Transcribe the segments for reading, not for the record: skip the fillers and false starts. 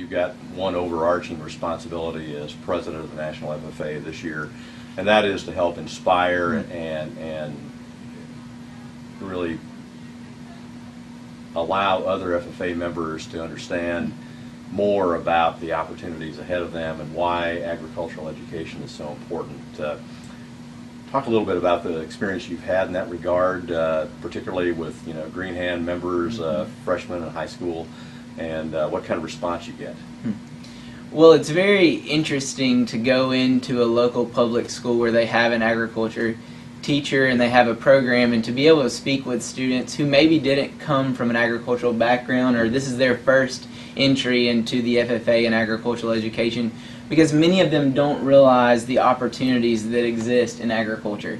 you've got one overarching responsibility as president of the National FFA this year, and that is to help inspire and really allow other FFA members to understand more about the opportunities ahead of them and why agricultural education is so important. Talk a little bit about the experience you've had in that regard, particularly with Green Hand members, freshmen in high school, and what kind of response you get. Well, it's very interesting to go into a local public school where they have an agriculture teacher and they have a program, and to be able to speak with students who maybe didn't come from an agricultural background, or this is their first entry into the FFA and agricultural education, because many of them don't realize the opportunities that exist in agriculture.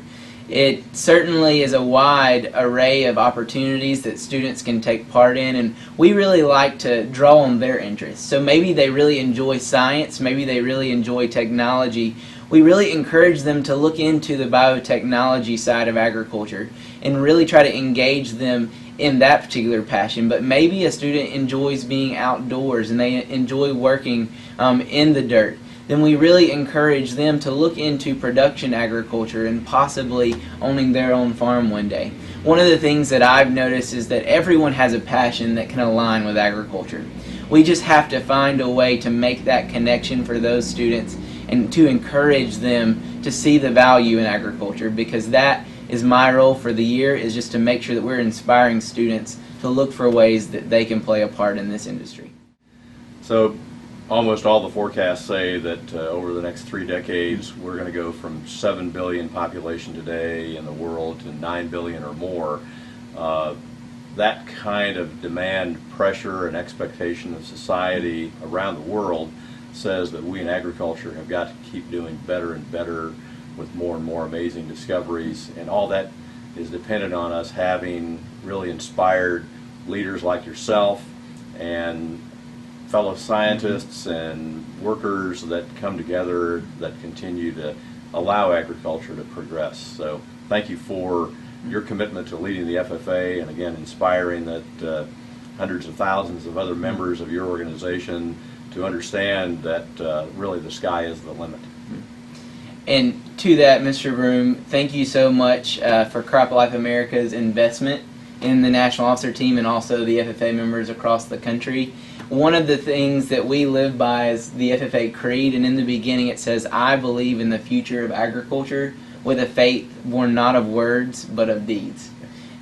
It certainly is a wide array of opportunities that students can take part in, and we really like to draw on their interests. So maybe they really enjoy science, maybe they really enjoy technology. We really encourage them to look into the biotechnology side of agriculture and really try to engage them in that particular passion. But maybe a student enjoys being outdoors and they enjoy working in the dirt. Then we really encourage them to look into production agriculture and possibly owning their own farm one day. One of the things that I've noticed is that everyone has a passion that can align with agriculture. We just have to find a way to make that connection for those students and to encourage them to see the value in agriculture, because that is my role for the year, is just to make sure that we're inspiring students to look for ways that they can play a part in this industry. So almost all the forecasts say that over the next 3 decades we're going to go from 7 billion population today in the world to 9 billion or more. That kind of demand, pressure, and expectation of society around the world says that we in agriculture have got to keep doing better and better with more and more amazing discoveries, and all that is dependent on us having really inspired leaders like yourself and fellow scientists and workers that come together that continue to allow agriculture to progress. So thank you for your commitment to leading the FFA, and again inspiring that hundreds of thousands of other members of your organization to understand that really the sky is the limit. And to that, Mr. Vroom, thank you so much for CropLife America's investment in the National Officer Team and also the FFA members across the country. One of the things that we live by is the FFA Creed, and in the beginning it says, "I believe in the future of agriculture with a faith born not of words but of deeds."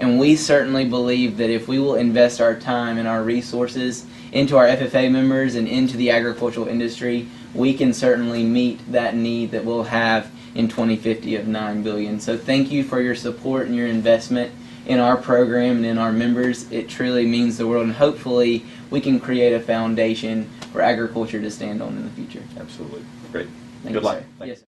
And we certainly believe that if we will invest our time and our resources into our FFA members and into the agricultural industry, we can certainly meet that need that we'll have in 2050 of 9 billion. So thank you for your support and your investment in our program and in our members. It truly means the world, and hopefully we can create a foundation for agriculture to stand on in the future. Absolutely. Great. Thank Good you, luck. sir. Yes.